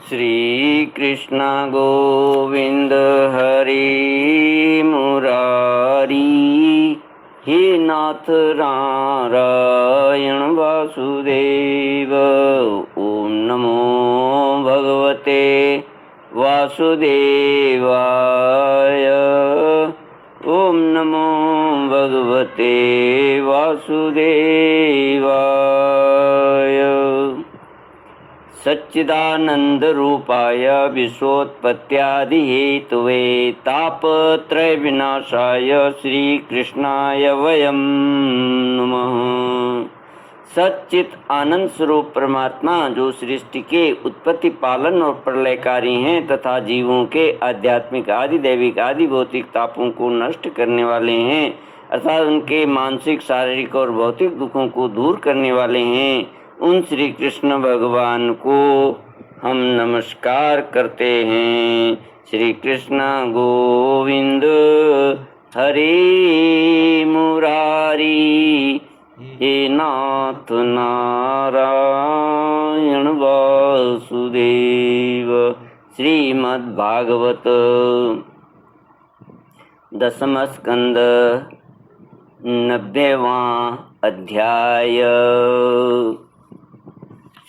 श्री कृष्ण गोविंद हरि मुरारी, हे नाथ नारायण वासुदेव। ओम नमो भगवते वासुदेवाय। ओम नमो भगवते वासुदेवाय। सच्चिदानंद रूपाय विश्वोत्पत्त्यादि हेतुवे तापत्रय विनाशाय श्री कृष्णाय वयं नमः। सच्चित आनंद स्वरूप परमात्मा जो सृष्टि के उत्पत्ति पालन और प्रलयकारी हैं तथा जीवों के आध्यात्मिक आदि दैविक आदि भौतिक तापों को नष्ट करने वाले हैं, अर्थात उनके मानसिक शारीरिक और भौतिक दुखों को दूर करने वाले हैं, उन श्री कृष्ण भगवान को हम नमस्कार करते हैं। श्री कृष्ण गोविंद हरि मुरारी, हे नाथ नारायण वासुदेव। श्रीमद्भागवत दसम स्कंद 90वां अध्याय।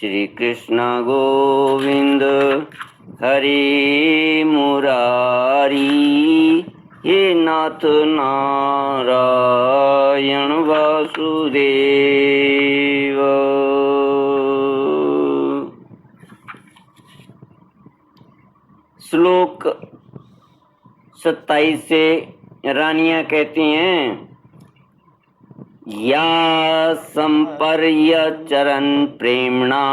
श्री कृष्ण गोविंद हरि मुरारी, हे नाथ नारायण वासुदेव। श्लोक 27 से रानियां कहती हैं, या संपर्यचरन् प्रेम्णा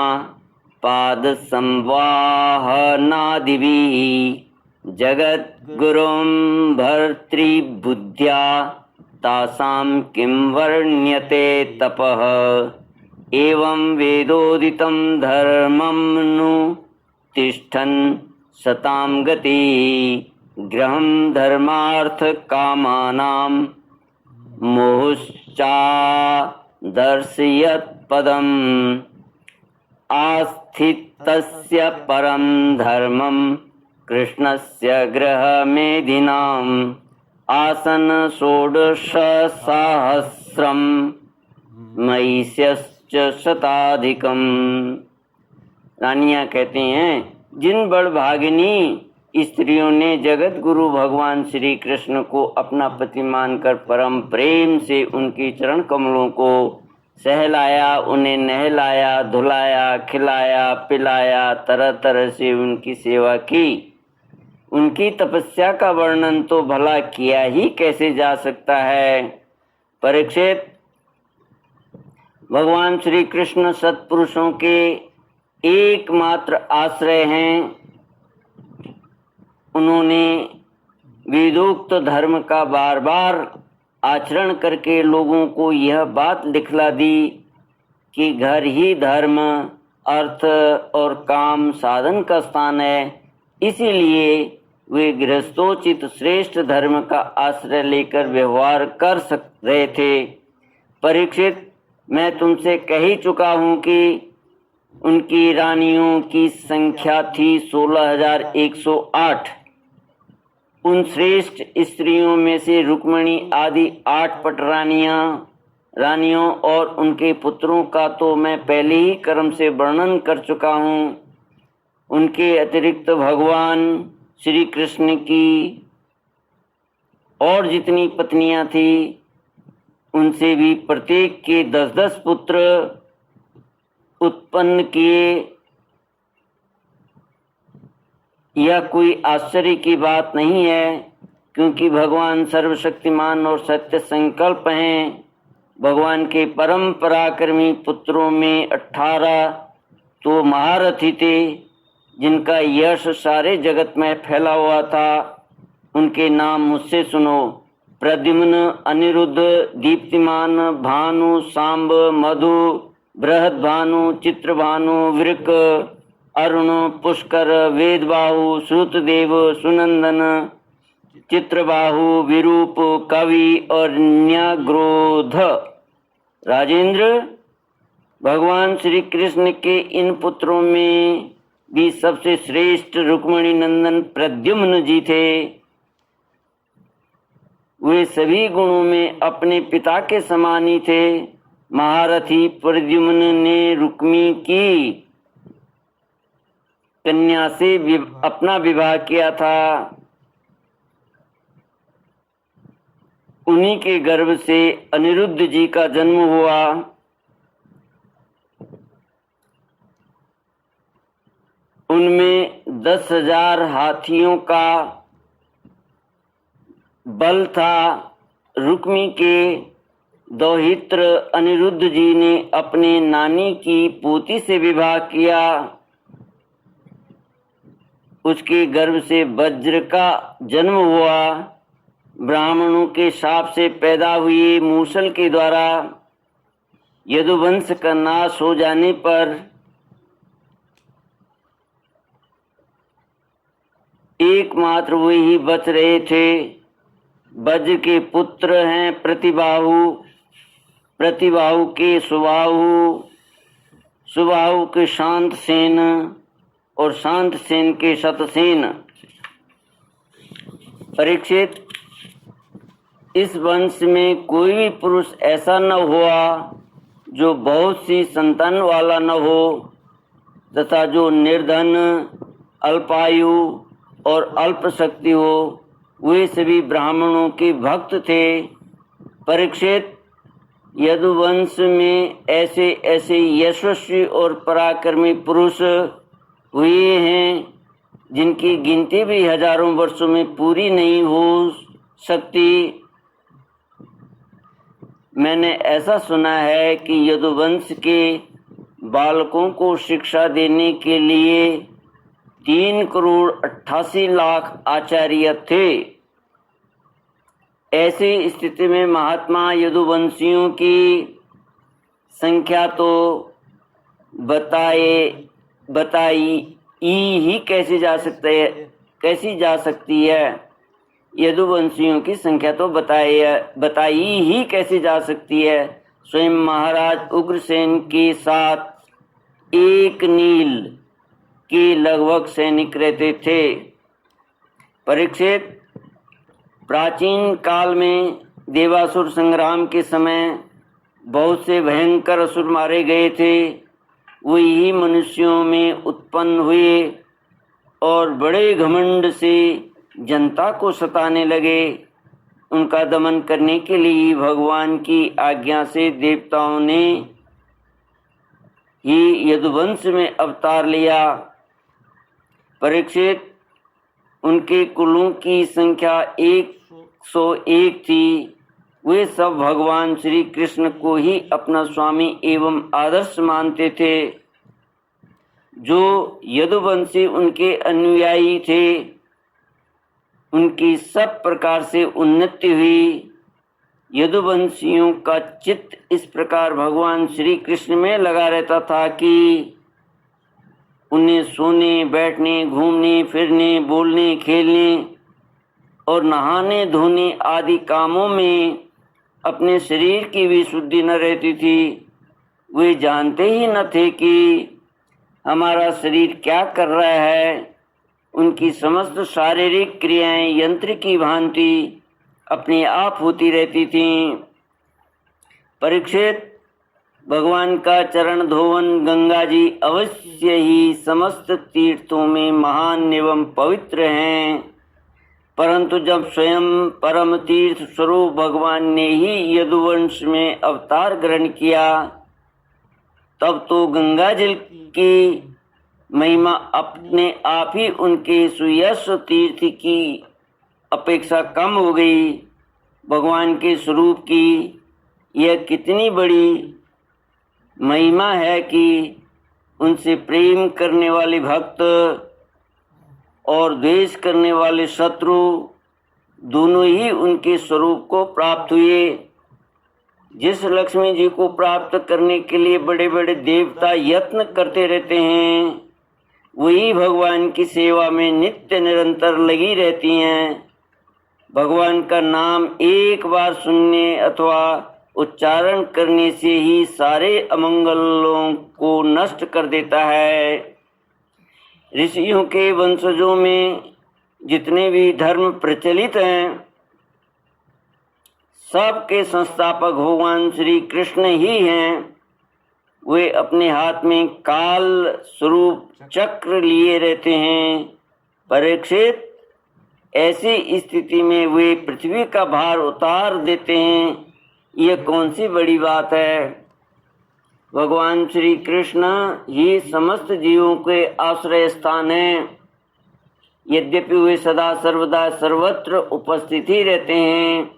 पाद संवाहनादिभिः जगद्गुरुं भर्तृबुद्ध्या तासां किं वर्ण्यते तपः। एवं वेदोदितं धर्मं नु तिष्ठन् सतां गति ग्रहं धर्मार्थ कामानां मोहश्चा दर्शयत् पदम्। आस्थितस्य परं धर्मं कृष्णस्य गृहमेधिनाम् आसन 16,000 महिष्यश्च शताधिकम्। रानियां कहती हैं, जिन बड़भागिनी स्त्रियों ने जगत गुरु भगवान श्री कृष्ण को अपना पति मानकर परम प्रेम से उनके चरण कमलों को सहलाया, उन्हें नहलाया, धुलाया, खिलाया, पिलाया, तरह तरह से उनकी सेवा की, उनकी तपस्या का वर्णन तो भला किया ही कैसे जा सकता है। परीक्षित, भगवान श्री कृष्ण सत्पुरुषों के एकमात्र आश्रय हैं। उन्होंने वेदोक्त धर्म का बार बार आचरण करके लोगों को यह बात दिखला दी कि घर ही धर्म, अर्थ और काम साधन का स्थान है। इसीलिए वे गृहस्थोचित श्रेष्ठ धर्म का आश्रय लेकर व्यवहार कर रहे थे। परीक्षित, मैं तुमसे कह ही चुका हूँ कि उनकी रानियों की संख्या थी 16,108। उन श्रेष्ठ स्त्रियों में से रुक्मिणी आदि 8 रानियों और उनके पुत्रों का तो मैं पहले ही क्रम से वर्णन कर चुका हूँ। उनके अतिरिक्त भगवान श्री कृष्ण की और जितनी पत्नियां थी उनसे भी प्रत्येक के 10-10 पुत्र उत्पन्न किए। यह कोई आश्चर्य की बात नहीं है, क्योंकि भगवान सर्वशक्तिमान और सत्य संकल्प हैं। भगवान के परम पराक्रमी पुत्रों में 18 तो महारथी थे, जिनका यश सारे जगत में फैला हुआ था। उनके नाम मुझसे सुनो। प्रद्युम्न, अनिरुद्ध, दीप्तिमान, भानु, सांब, मधु, बृहद्भानु, चित्रभानु, वृक, अरुण, पुष्कर, वेदबाहु, श्रुतदेव, सुनंदन, चित्रबाहु, विरूप, कवि और न्याग्रोध। राजेंद्र, भगवान श्री कृष्ण के इन पुत्रों में भी सबसे श्रेष्ठ रुक्मिणी नंदन प्रद्युम्न जी थे। वे सभी गुणों में अपने पिता के समान ही थे। महारथी प्रद्युम्न ने रुक्मी की कन्या से अपना विवाह किया था। उन्हीं के गर्भ से अनिरुद्ध जी का जन्म हुआ। उनमें 10,000 हाथियों का बल था। रुक्मी के दौहित्र अनिरुद्ध जी ने अपने नानी की पोती से विवाह किया। उसके गर्भ से वज्र का जन्म हुआ। ब्राह्मणों के शाप से पैदा हुए मूसल के द्वारा यदुवंश का नाश हो जाने पर एकमात्र वही बच रहे थे। वज्र के पुत्र हैं प्रतिबाहु, प्रतिबाहु के सुबाहु, सुबाहु के शांत सेन और शांत सेन के शतसेन। परीक्षित, इस वंश में कोई भी पुरुष ऐसा न हुआ जो बहुत सी संतान वाला न हो तथा जो निर्धन, अल्पायु और अल्प शक्ति हो। वे सभी ब्राह्मणों के भक्त थे। परीक्षित, यदुवंश में ऐसे ऐसे यशस्वी और पराक्रमी पुरुष हुए हैं जिनकी गिनती भी हजारों वर्षों में पूरी नहीं हो सकती। मैंने ऐसा सुना है कि यदुवंश के बालकों को शिक्षा देने के लिए 3,88,00,000 आचार्य थे। ऐसी स्थिति में महात्मा यदुवंशियों की संख्या तो बताई ही कैसी जा सकती है। यदुवंशियों की संख्या तो बताई ही कैसे जा सकती है। स्वयं महाराज उग्रसेन के साथ एक नील के लगभग सैनिक रहते थे। परीक्षित, प्राचीन काल में देवासुर संग्राम के समय बहुत से भयंकर असुर मारे गए थे। वही मनुष्यों में उत्पन्न हुए और बड़े घमंड से जनता को सताने लगे। उनका दमन करने के लिए भगवान की आज्ञा से देवताओं ने ही यदुवंश में अवतार लिया। परीक्षित, उनके कुलों की संख्या 101 थी। वे सब भगवान श्री कृष्ण को ही अपना स्वामी एवं आदर्श मानते थे। जो यदुवंशी उनके अनुयायी थे उनकी सब प्रकार से उन्नति हुई। यदुवंशियों का चित्त इस प्रकार भगवान श्री कृष्ण में लगा रहता था कि उन्हें सोने, बैठने, घूमने, फिरने, बोलने, खेलने और नहाने धोने आदि कामों में अपने शरीर की भी शुद्धि न रहती थी। वे जानते ही न थे कि हमारा शरीर क्या कर रहा है। उनकी समस्त शारीरिक क्रियाएं यंत्र की भांति अपने आप होती रहती थीं। परीक्षित, भगवान का चरण धोवन गंगा जी अवश्य ही समस्त तीर्थों में महान एवं पवित्र हैं, परंतु जब स्वयं परम तीर्थ स्वरूप भगवान ने ही यदुवंश में अवतार ग्रहण किया तब तो गंगा जल की महिमा अपने आप ही उनके सुयश तीर्थ की अपेक्षा कम हो गई। भगवान के स्वरूप की यह कितनी बड़ी महिमा है कि उनसे प्रेम करने वाले भक्त और द्वेष करने वाले शत्रु दोनों ही उनके स्वरूप को प्राप्त हुए। जिस लक्ष्मी जी को प्राप्त करने के लिए बड़े बड़े देवता यत्न करते रहते हैं वही भगवान की सेवा में नित्य निरंतर लगी रहती हैं। भगवान का नाम एक बार सुनने अथवा उच्चारण करने से ही सारे अमंगलों को नष्ट कर देता है। ऋषियों के वंशजों में जितने भी धर्म प्रचलित हैं, सबके संस्थापक भगवान श्री कृष्ण ही हैं। वे अपने हाथ में काल स्वरूप चक्र लिए रहते हैं। परीक्षित, ऐसी स्थिति में वे पृथ्वी का भार उतार देते हैं। यह कौन सी बड़ी बात है? भगवान श्री कृष्ण ही समस्त जीवों के आश्रय स्थान हैं। यद्यपि वे सदा सर्वदा सर्वत्र उपस्थित ही रहते हैं,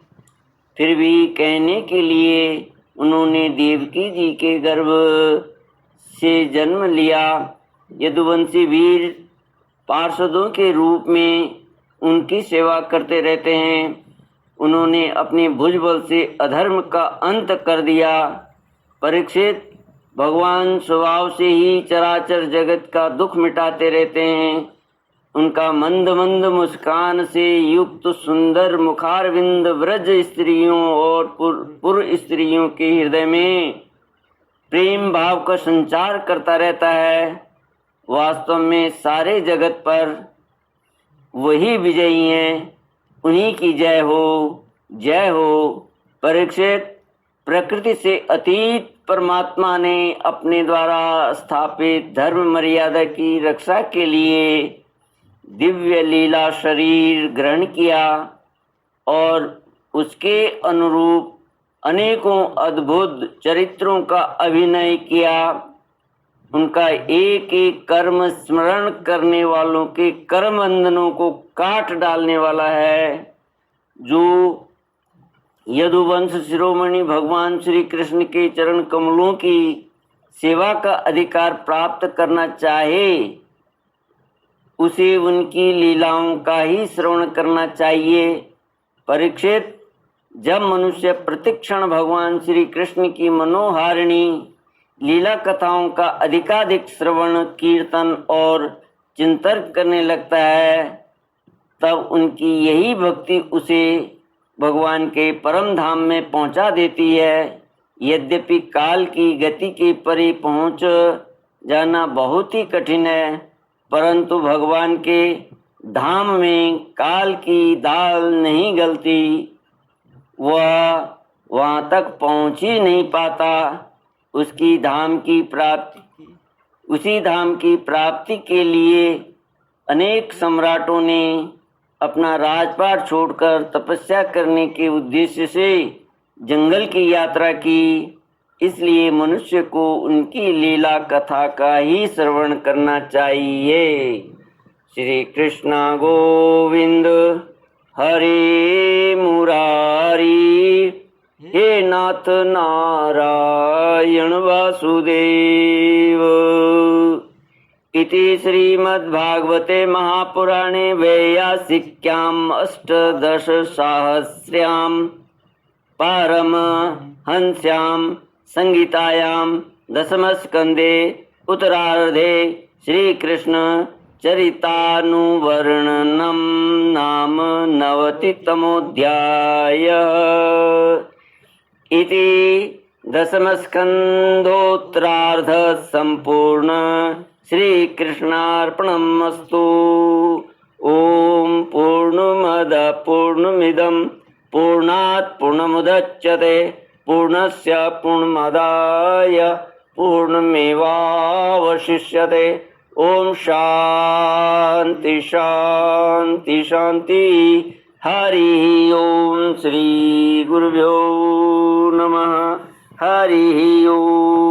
फिर भी कहने के लिए उन्होंने देवकी जी के गर्भ से जन्म लिया। यदुवंशी वीर पार्षदों के रूप में उनकी सेवा करते रहते हैं। उन्होंने अपने भुजबल से अधर्म का अंत कर दिया। परीक्षित, भगवान स्वभाव से ही चराचर जगत का दुख मिटाते रहते हैं। उनका मंद मंद मुस्कान से युक्त सुंदर मुखारविंद व्रज स्त्रियों और पुर स्त्रियों के हृदय में प्रेम भाव का संचार करता रहता है। वास्तव में सारे जगत पर वही विजयी हैं। उन्हीं की जय हो, जय हो। परीक्षित, प्रकृति से अतीत परमात्मा ने अपने द्वारा स्थापित धर्म मर्यादा की रक्षा के लिए दिव्य लीला शरीर ग्रहण किया और उसके अनुरूप अनेकों अद्भुत चरित्रों का अभिनय किया। उनका एक एक कर्म स्मरण करने वालों के कर्म बंधनों को काट डालने वाला है। जो यदुवंश शिरोमणि भगवान श्री कृष्ण के चरण कमलों की सेवा का अधिकार प्राप्त करना चाहे, उसे उनकी लीलाओं का ही श्रवण करना चाहिए। परीक्षित, जब मनुष्य प्रतिक्षण भगवान श्री कृष्ण की मनोहारिणी लीला कथाओं का अधिकाधिक श्रवण, कीर्तन और चिंतन करने लगता है, तब उनकी यही भक्ति उसे भगवान के परम धाम में पहुंचा देती है। यद्यपि काल की गति के परे पहुंच जाना बहुत ही कठिन है, परंतु भगवान के धाम में काल की दाल नहीं गलती। वह वहाँ तक पहुँच ही नहीं पाता। उसी धाम की प्राप्ति के लिए अनेक सम्राटों ने अपना राजपाट छोड़कर तपस्या करने के उद्देश्य से जंगल की यात्रा की। इसलिए मनुष्य को उनकी लीला कथा का ही श्रवण करना चाहिए। श्री कृष्ण गोविंद हरे मुरारी, हे नाथ नारायण वासुदेव। इति श्रीमद्भागवते महापुराणे वैयासिक्याम् अष्टादशसाहस्र्यां पारमहंस्यां संगीतायां दशमस्कन्धे उत्तरार्धे श्रीकृष्ण चरितानुवर्णनं नाम 90तमोऽध्यायः। इति दशमस्कन्धोत्तरार्ध संपूर्ण। श्रीकृष्णार्पणमस्तु। ओम पूर्णमद पूर्णमिदं पूर्णात् पूर्णमुदच्यते पूर्णस्य पूर्णमादाय पूर्णमेवावशिष्यते। ओम शांति शांति शांति। हरि ओम। श्री गुरुभ्यो नमः। हरि ओम।